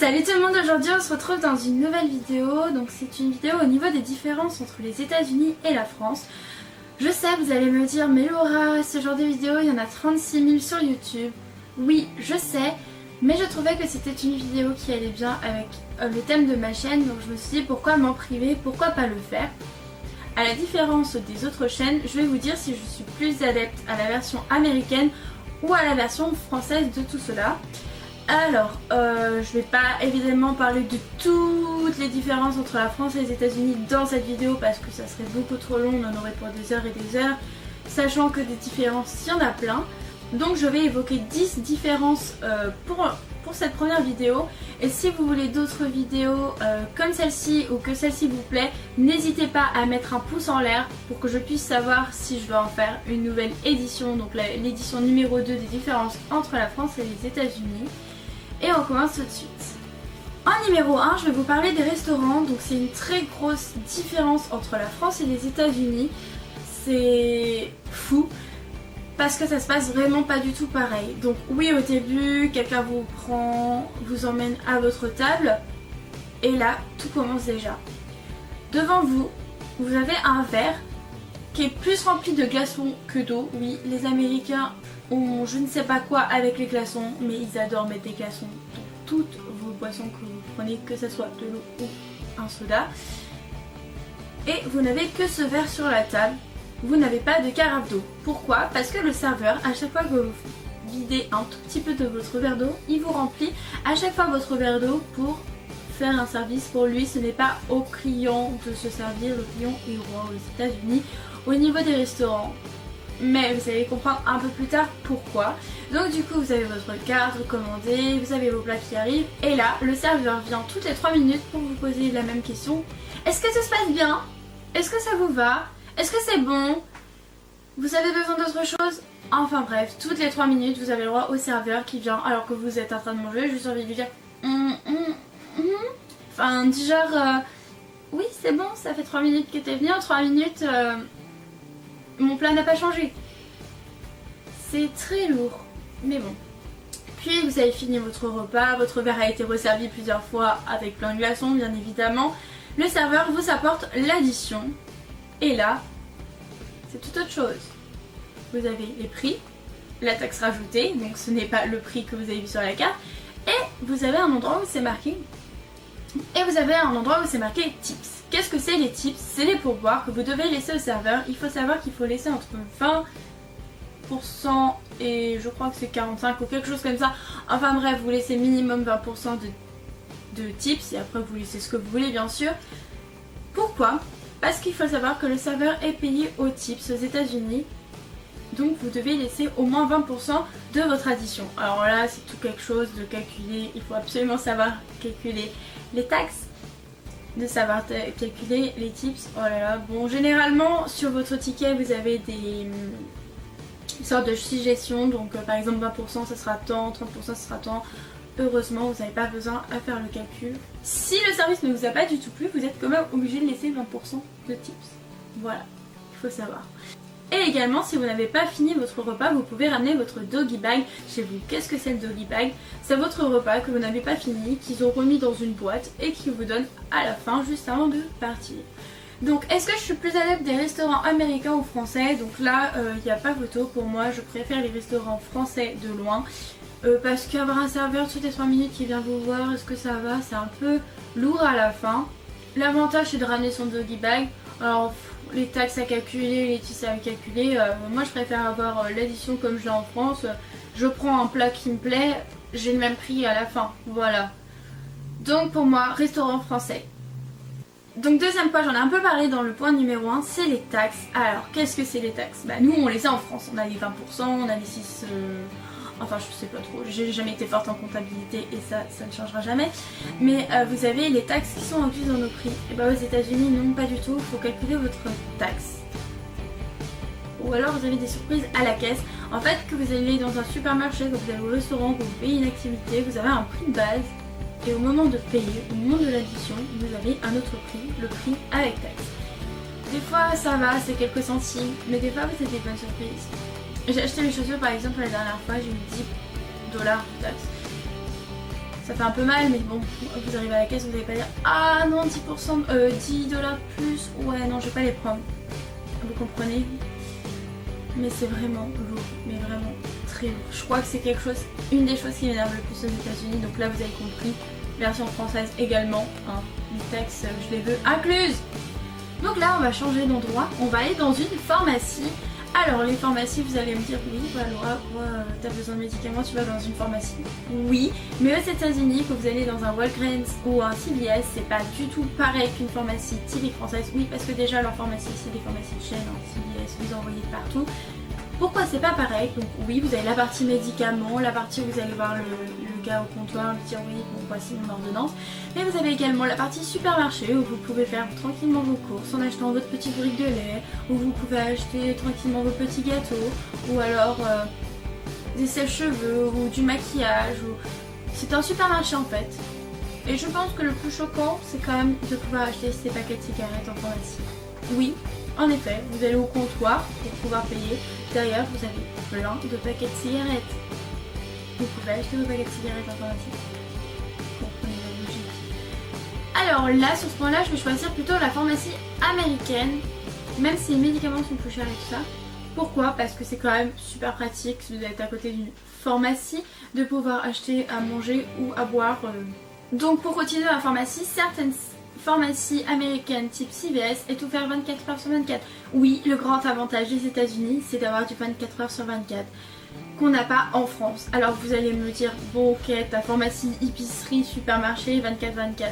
Salut tout le monde, aujourd'hui on se retrouve dans une nouvelle vidéo. Donc c'est une vidéo au niveau des différences entre les États-Unis et la France. Je sais, vous allez me dire, mais Laura, ce genre de vidéo il y en a 36 000 sur YouTube. Oui, je sais, mais je trouvais que c'était une vidéo qui allait bien avec le thème de ma chaîne. Donc je me suis dit pourquoi m'en priver, pourquoi pas le faire. À la différence des autres chaînes, je vais vous dire si je suis plus adepte à la version américaine ou à la version française de tout cela. Alors, je vais pas évidemment parler de toutes les différences entre la France et les États-Unis dans cette vidéo parce que ça serait beaucoup trop long, on en aurait pour des heures et des heures, sachant que des différences, il y en a plein. Donc je vais évoquer 10 différences pour cette première vidéo. Et si vous voulez d'autres vidéos comme celle-ci ou que celle-ci vous plaît, n'hésitez pas à mettre un pouce en l'air pour que je puisse savoir si je dois en faire une nouvelle édition, donc l'édition numéro 2 des différences entre la France et les États-Unis. Et on commence tout de suite. En numéro 1, je vais vous parler des restaurants. Donc c'est une très grosse différence entre la France et les États-Unis. C'est fou parce que ça se passe vraiment pas du tout pareil. Donc oui, au début, quelqu'un vous emmène à votre table et là, tout commence déjà. Devant vous, vous avez un verre qui est plus rempli de glaçons que d'eau. Oui, les Américains ont je ne sais pas quoi avec les glaçons, mais ils adorent mettre des glaçons dans toutes vos boissons que vous prenez, que ce soit de l'eau ou un soda. Et vous n'avez que ce verre sur la table, vous n'avez pas de carafe d'eau. Pourquoi? Parce que le serveur, à chaque fois que vous videz un tout petit peu de votre verre d'eau, il vous remplit à chaque fois votre verre d'eau pour faire un service pour lui. Ce n'est pas au client de se servir, le client est roi aux États-Unis. Au niveau des restaurants, mais vous allez comprendre un peu plus tard pourquoi. Donc du coup vous avez votre carte, vous commandez, vous avez vos plats qui arrivent et là le serveur vient toutes les 3 minutes pour vous poser la même question. Est-ce que ça se passe bien? Est-ce que ça vous va? Est-ce que c'est bon? Vous avez besoin d'autre chose? Enfin bref, toutes les 3 minutes vous avez le droit au serveur qui vient alors que vous êtes en train de manger, juste envie de lui dire enfin du genre oui c'est bon, ça fait 3 minutes que t'es venu, en 3 minutes mon plat n'a pas changé. C'est très lourd, mais bon. Puis vous avez fini votre repas, votre verre a été resservi plusieurs fois avec plein de glaçons bien évidemment. Le serveur vous apporte l'addition et là, c'est toute autre chose. Vous avez les prix, la taxe rajoutée, donc ce n'est pas le prix que vous avez vu sur la carte, et vous avez un endroit où c'est marqué. Et vous avez un endroit où c'est marqué tips. Qu'est-ce que c'est les tips? C'est les pourboires que vous devez laisser au serveur. Il faut savoir qu'il faut laisser entre 20% et je crois que c'est 45 ou quelque chose comme ça. Enfin bref, vous laissez minimum 20% de tips et après vous laissez ce que vous voulez bien sûr. Pourquoi? Parce qu'il faut savoir que le serveur est payé aux tips aux États-Unis. Donc vous devez laisser au moins 20% de votre addition. Alors là c'est tout quelque chose de calculer. Il faut absolument savoir calculer les taxes, de savoir calculer les tips. Oh là là, bon généralement sur votre ticket vous avez des sortes de suggestions. Donc par exemple 20% ça sera tant, 30% ça sera tant. Heureusement vous n'avez pas besoin à faire le calcul. Si le service ne vous a pas du tout plu, vous êtes quand même obligé de laisser 20% de tips. Voilà, il faut savoir. Et également, si vous n'avez pas fini votre repas, vous pouvez ramener votre doggy bag chez vous. Qu'est-ce que c'est le doggy bag? C'est votre repas que vous n'avez pas fini, qu'ils ont remis dans une boîte et qu'ils vous donnent à la fin, juste avant de partir. Donc, est-ce que je suis plus adepte des restaurants américains ou français? Donc là, il n'y a pas photo. Pour moi, je préfère les restaurants français de loin. Parce qu'avoir un serveur toutes les 3 minutes qui vient vous voir, est-ce que ça va? C'est un peu lourd à la fin. L'avantage, c'est de ramener son doggy bag. Alors, les taxes à calculer, les tips à calculer, moi je préfère avoir l'édition comme je l'ai en France. Je prends un plat qui me plaît, j'ai le même prix à la fin, voilà. Donc pour moi, restaurant français. Donc deuxième point, j'en ai un peu parlé dans le point numéro 1, c'est les taxes. Alors qu'est-ce que c'est les taxes? Bah nous on les a en France, on a les 20%, on a les 6... Enfin je sais pas trop, j'ai jamais été forte en comptabilité et ça ne changera jamais. Mais vous avez les taxes qui sont incluses dans nos prix. Et bah aux États-Unis non, pas du tout, il faut calculer votre taxe. Ou alors vous avez des surprises à la caisse. En fait que vous allez dans un supermarché, que vous allez au restaurant, que vous payez une activité, vous avez un prix de base. Et au moment de payer, au moment de l'addition, vous avez un autre prix, le prix avec taxe. Des fois ça va, c'est quelques centimes, mais des fois vous avez des bonnes surprises. J'ai acheté mes chaussures par exemple la dernière fois, j'ai eu $10 de taxe. ça fait un peu mal, mais bon, vous arrivez à la caisse, vous n'allez pas dire ah non 10%, 10 dollars de plus, ouais non je vais pas les prendre. Vous comprenez? Mais c'est vraiment lourd, mais vraiment très lourd. Je crois que c'est quelque chose, une des choses qui m'énerve le plus aux États-Unis. Donc là vous avez compris, version française également, hein. Les taxes je les veux incluses. Donc là on va changer d'endroit, on va aller dans une pharmacie. Alors les pharmacies, vous allez me dire oui bah Laura, t'as besoin de médicaments, tu vas dans une pharmacie. Oui, mais aux États-Unis quand vous allez dans un Walgreens ou un CVS, c'est pas du tout pareil qu'une pharmacie typique française. Oui, parce que déjà leur pharmacie c'est des pharmacies de chaîne, hein, CVS, vous en voyez de partout. Pourquoi c'est pas pareil? Donc oui, vous avez la partie médicaments, la partie où vous allez voir le gars au comptoir, lui dire oui, bon voici mon ordonnance. Mais vous avez également la partie supermarché où vous pouvez faire tranquillement vos courses en achetant votre petite brique de lait, où vous pouvez acheter tranquillement vos petits gâteaux, ou alors des sèche-cheveux ou du maquillage. C'est un supermarché en fait. Et je pense que le plus choquant, c'est quand même de pouvoir acheter ces paquets de cigarettes en pharmacie. Oui, en effet, vous allez au comptoir pour pouvoir payer. Derrière, vous avez plein de paquets de cigarettes. Vous pouvez acheter vos paquets de cigarettes en pharmacie. Comprenez la logique. Alors là, sur ce point-là, je vais choisir plutôt la pharmacie américaine, même si les médicaments sont plus chers et tout ça. Pourquoi? Parce que c'est quand même super pratique, si vous êtes à côté d'une pharmacie, de pouvoir acheter à manger ou à boire. Donc pour continuer à la pharmacie, certaines pharmacie américaine type CVS est ouvert 24 heures sur 24. Oui, le grand avantage des États-Unis, c'est d'avoir du 24 heures sur 24 qu'on n'a pas en France. Alors vous allez me dire, bon ok, ta pharmacie, épicerie, supermarché, 24-24.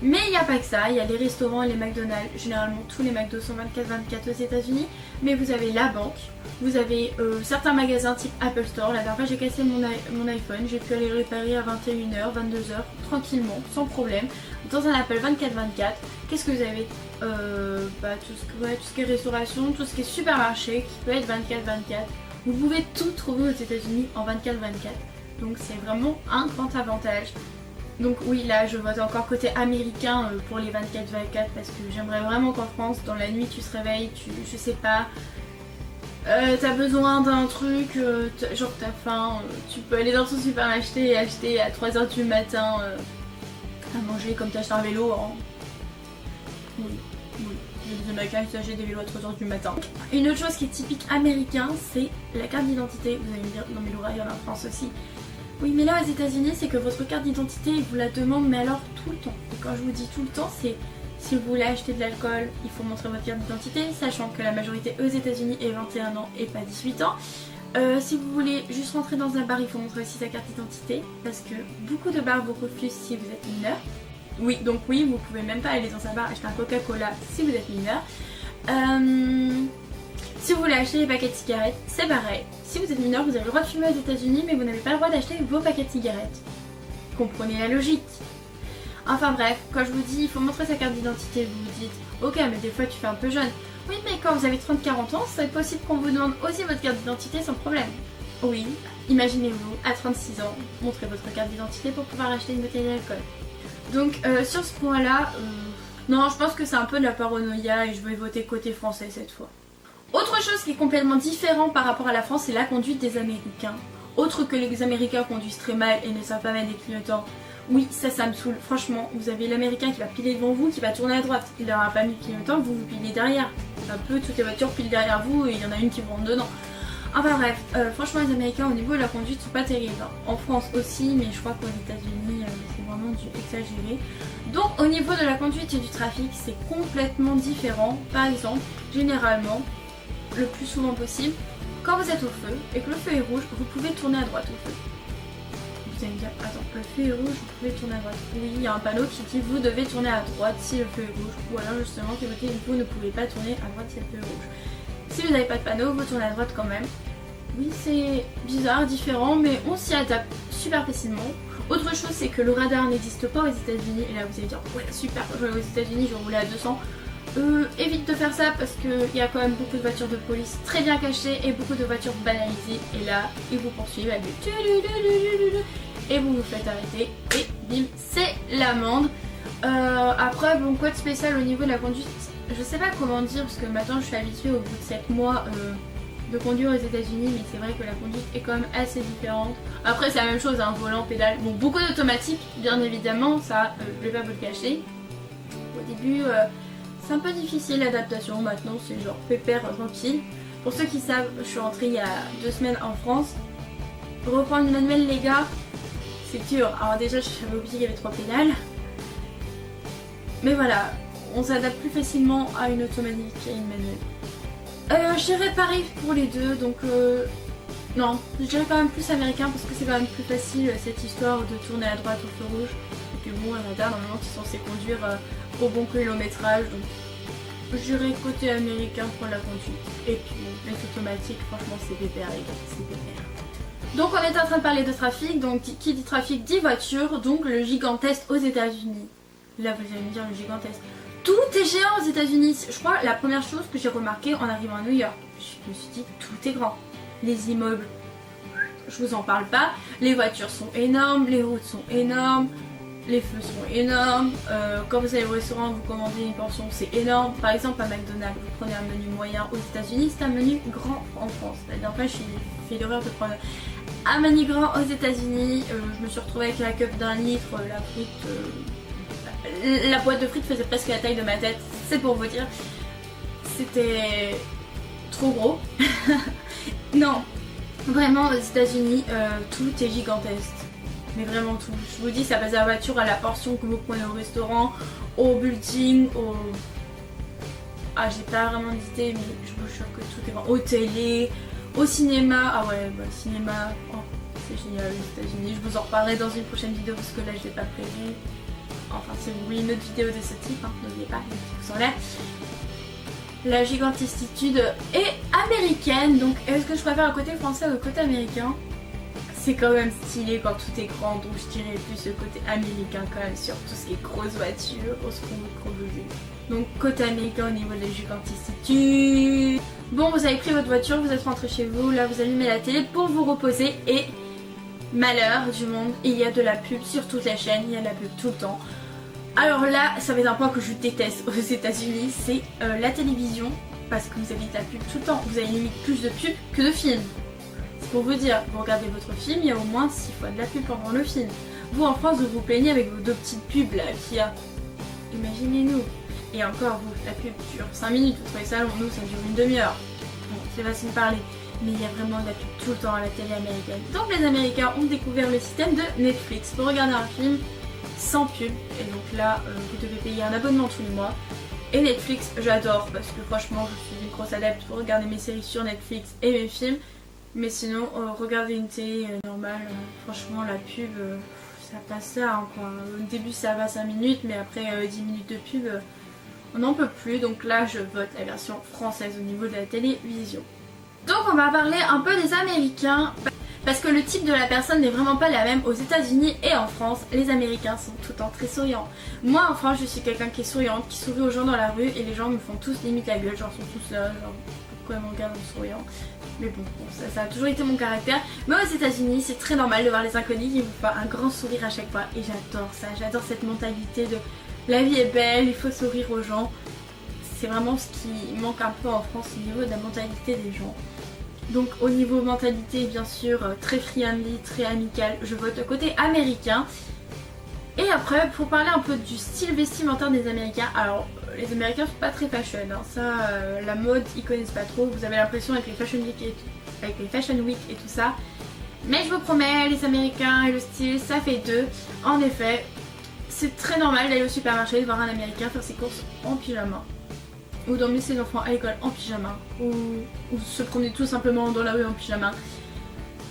Mais il n'y a pas que ça, il y a les restaurants et les McDonald's. Généralement tous les McDo sont 24-24 aux États-Unis. Mais vous avez la banque, vous avez certains magasins type Apple Store. La dernière fois j'ai cassé mon iPhone, j'ai pu aller le réparer à 21h, 22h, tranquillement, sans problème. Dans un Apple 24-24, qu'est-ce que vous avez tout ce qui est restauration, tout ce qui est supermarché qui peut être 24-24. Vous pouvez tout trouver aux États-Unis en 24-24. Donc c'est vraiment un grand avantage. Donc oui, là je vote encore côté américain pour les 24-24 parce que j'aimerais vraiment qu'en France, dans la nuit tu te réveilles, je sais pas, t'as besoin d'un truc, genre t'as faim, tu peux aller dans ton supermarché et acheter à 3h du matin à manger comme t'achètes un vélo. Hein. Oui. Il y a des Américains qui s'achètent des vélos à 3h du matin. Une autre chose qui est typique américain, c'est la carte d'identité. Vous allez me dire, non mais Laura, il y en a en France aussi. Oui, mais là aux États-Unis, c'est que votre carte d'identité, ils vous la demandent, mais alors tout le temps. Et quand je vous dis tout le temps, c'est si vous voulez acheter de l'alcool, il faut montrer votre carte d'identité, sachant que la majorité aux États-Unis est 21 ans et pas 18 ans. Si vous voulez juste rentrer dans un bar, il faut montrer aussi sa carte d'identité, parce que beaucoup de bars vous refusent si vous êtes mineur. Oui, donc oui, vous pouvez même pas aller dans un bar acheter un Coca-Cola si vous êtes mineur. Si vous voulez acheter des paquets de cigarettes, c'est pareil. Si vous êtes mineur, vous avez le droit de fumer aux États-Unis, mais vous n'avez pas le droit d'acheter vos paquets de cigarettes. Comprenez la logique. Enfin bref, quand je vous dis il faut montrer sa carte d'identité, vous vous dites ok, mais des fois tu fais un peu jeune. Oui, mais quand vous avez 30-40 ans, c'est possible qu'on vous demande aussi votre carte d'identité sans problème. Oui, imaginez-vous, à 36 ans, montrez votre carte d'identité pour pouvoir acheter une bouteille d'alcool. Donc sur ce point-là, non, je pense que c'est un peu de la paranoïa et je vais voter côté français cette fois. Autre chose qui est complètement différent par rapport à la France, c'est la conduite des Américains. Autre que les Américains conduisent très mal et ne savent pas mettre des clignotants. Oui, ça me saoule. Franchement, vous avez l'Américain qui va piler devant vous, qui va tourner à droite. Il n'aura pas mis de clignotant, vous pilez derrière. Un peu, toutes les voitures pilent derrière vous et il y en a une qui vous rentre dedans. Enfin bref, franchement les Américains au niveau de la conduite sont pas terribles. En France aussi, mais je crois qu'aux États-Unis c'est vraiment du exagéré. Donc au niveau de la conduite et du trafic, c'est complètement différent. Par exemple, généralement, le plus souvent possible, quand vous êtes au feu et que le feu est rouge, vous pouvez tourner à droite au feu. Vous allez me dire, attends, le feu est rouge, vous pouvez tourner à droite. Oui, il y a un panneau qui dit vous devez tourner à droite si le feu est rouge. Ou alors justement qui dit vous ne pouvez pas tourner à droite si le feu est rouge. Si vous n'avez pas de panneau, vous tournez à droite quand même. Oui, c'est bizarre, différent, mais on s'y adapte super facilement. Autre chose, c'est que le radar n'existe pas aux États-Unis. Et là, vous allez dire, ouais, super, je vais aux États-Unis, je vais rouler à 200. Évite de faire ça parce qu'il y a quand même beaucoup de voitures de police très bien cachées et beaucoup de voitures banalisées. Et là, ils vous poursuivent avec du et vous vous faites arrêter et bim, c'est l'amende. Après, bon, quoi de spécial au niveau de la conduite, je sais pas comment dire parce que maintenant je suis habituée au bout de 7 mois de conduire aux États-Unis, mais c'est vrai que la conduite est quand même assez différente. Après c'est la même chose, hein, volant, pédale, bon beaucoup d'automatique bien évidemment, ça je vais pas vous le cacher. Au début c'est un peu difficile l'adaptation, maintenant c'est genre pépère tranquille. Pour ceux qui savent, je suis rentrée il y a 2 semaines en France. Reprendre une manuelle les gars, c'est dur. Alors déjà j'avais oublié qu'il y avait 3 pédales. Mais voilà, on s'adapte plus facilement à une automatique qu'à une manuelle. Je dirais pareil pour les deux, donc non, je dirais quand même plus américain parce que c'est quand même plus facile cette histoire de tourner à droite au feu rouge. Et puis bon, un radar normalement qui sont censés conduire au bon kilométrage, donc je dirais côté américain pour la conduite. Et puis les automatiques, franchement c'est pépère les gars, c'est pépère. Donc on est en train de parler de trafic, donc qui dit trafic dit voiture, donc le gigantesque aux États-Unis. Là vous allez me dire le gigantesque. Tout est géant aux États-Unis. Je crois la première chose que j'ai remarqué en arrivant à New York, je me suis dit tout est grand. Les immeubles, je vous en parle pas. Les voitures sont énormes, les routes sont énormes, les feux sont énormes. Quand vous allez au restaurant, vous commandez une portion, c'est énorme. Par exemple à McDonald's, vous prenez un menu moyen aux États-Unis, c'est un menu grand en France. La dernière fois, j'ai fait l'erreur de prendre un menu grand aux États-Unis. Je me suis retrouvée avec la cup d'un litre, la frite. La boîte de frites faisait presque la taille de ma tête, c'est pour vous dire. C'était trop gros. Non, vraiment aux États-Unis, tout est gigantesque. Mais vraiment tout. Je vous dis, ça passe à la voiture, à la portion que vous prenez au restaurant, au building, au... Ah, j'ai pas vraiment d'idée, mais je vous jure que tout est grand. Au télé, au cinéma. Ah ouais, bah cinéma, oh, c'est génial aux États-Unis. Je vous en reparlerai dans une prochaine vidéo parce que là je l'ai pas prévu. Enfin, si vous voulez une autre vidéo de ce type, hein, n'oubliez pas, les petits pouces en l'air. La gigantistitude est américaine, donc est-ce que je préfère le côté français ou le côté américain? C'est quand même stylé quand tout est grand, donc je dirais plus le côté américain quand même sur tout ce qui est grosses voitures, au second chronologie. Donc côté américain au niveau de la gigantistitude. Bon, vous avez pris votre voiture, vous êtes rentré chez vous, là vous allumez la télé pour vous reposer et... malheur du monde, il y a de la pub sur toutes les chaînes, il y a de la pub tout le temps. Alors là, ça va être un point que je déteste aux États-Unis, c'est la télévision, parce que vous avez de la pub tout le temps. Vous avez limite plus de pub que de films. C'est pour vous dire, vous regardez votre film, il y a au moins 6 fois de la pub pendant le film. Vous en France, vous vous plaignez avec vos 2 petites pubs là qu'il y a. Imaginez-nous. Et encore, vous, la pub dure 5 minutes, vous trouvez ça long, nous ça dure une demi-heure. Bon, c'est facile de parler. Mais il y a vraiment de la pub tout le temps à la télé américaine. Donc les Américains ont découvert le système de Netflix pour regarder un film sans pub. Et donc là, vous devez payer un abonnement tous les mois. Et Netflix, j'adore parce que franchement, je suis une grosse adepte pour regarder mes séries sur Netflix et mes films. Mais sinon, regarder une télé normale, franchement, la pub, ça passe là. Hein, quoi. Au début, ça va 5 minutes, mais après 10 minutes de pub, on n'en peut plus. Donc là, je vote la version française au niveau de la télévision. Donc on va parler un peu des Américains parce que le type de la personne n'est vraiment pas la même aux États-Unis et en France. Les Américains sont tout le temps très souriants. Moi en France je suis quelqu'un qui est souriante, qui sourit aux gens dans la rue et les gens me font tous limite la gueule, genre sont tous là, genre pourquoi ils me regardent en souriant. Mais bon, ça a toujours été mon caractère. Mais aux États-Unis c'est très normal de voir les inconnus qui vous font un grand sourire à chaque fois et j'adore ça, j'adore cette mentalité de la vie est belle, il faut sourire aux gens. C'est vraiment ce qui manque un peu en France au niveau de la mentalité des gens. Donc au niveau mentalité bien sûr très friendly, très amical, je vote côté américain. Et après pour parler un peu du style vestimentaire des Américains, alors les Américains sont pas très fashion, hein. Ça la mode ils connaissent pas trop, vous avez l'impression avec les Fashion Week et tout ça. Mais je vous promets les Américains et le style ça fait deux. En effet c'est très normal d'aller au supermarché et de voir un Américain faire ses courses en pyjama. Ou d'emmener ses enfants à l'école en pyjama, ou se promener tout simplement dans la rue en pyjama.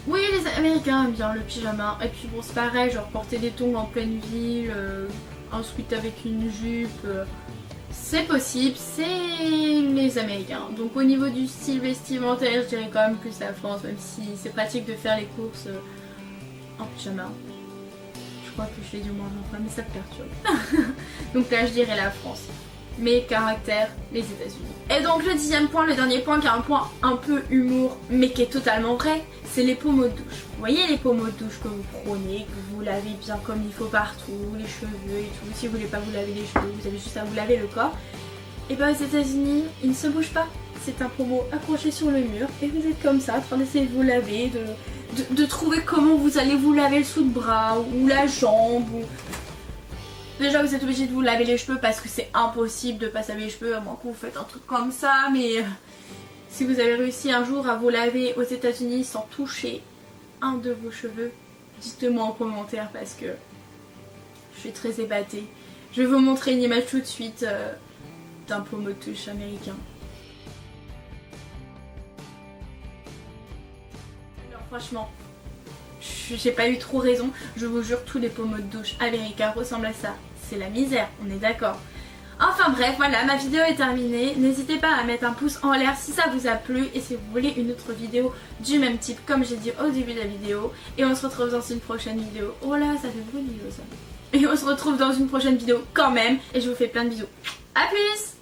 Oui, les Américains aiment bien le pyjama, et puis bon c'est pareil, genre porter des tongs en pleine ville, ensuite avec une jupe, c'est possible, c'est les Américains. Donc au niveau du style vestimentaire, je dirais quand même plus la France, même si c'est pratique de faire les courses en pyjama. Je crois que je l'ai dit au moins 20 fois, mais ça me perturbe. Donc là je dirais la France. Mais caractère, les États-Unis. Et donc le 10e point, le dernier point qui est un point un peu humour mais qui est totalement vrai, c'est les pommeaux de douche. Vous voyez les pommeaux de douche que vous prenez, que vous lavez bien comme il faut partout, les cheveux et tout. Si vous voulez pas vous laver les cheveux, vous avez juste à vous laver le corps. Et bien aux États-Unis, ils ne se bougent pas. c'est un pommeau accroché sur le mur et vous êtes comme ça en train d'essayer de vous laver, de trouver comment vous allez vous laver le sous de bras ou la jambe ou... Déjà vous êtes obligé de vous laver les cheveux parce que c'est impossible de pas se laver les cheveux à moins que vous faites un truc comme ça, mais si vous avez réussi un jour à vous laver aux États-Unis sans toucher un de vos cheveux, dites-le-moi en commentaire parce que je suis très épatée. Je vais vous montrer une image tout de suite d'un pommeau de touche américain. Alors franchement, j'ai pas eu trop raison, je vous jure, tous les pommeaux de douche américains ressemblent à ça. C'est la misère, on est d'accord. Enfin bref, voilà, ma vidéo est terminée. N'hésitez pas à mettre un pouce en l'air si ça vous a plu et si vous voulez une autre vidéo du même type comme j'ai dit au début de la vidéo. Et on se retrouve dans une prochaine vidéo. Oh là, ça fait beaucoup de vidéos ça. Et on se retrouve dans une prochaine vidéo quand même. Et je vous fais plein de bisous. A plus!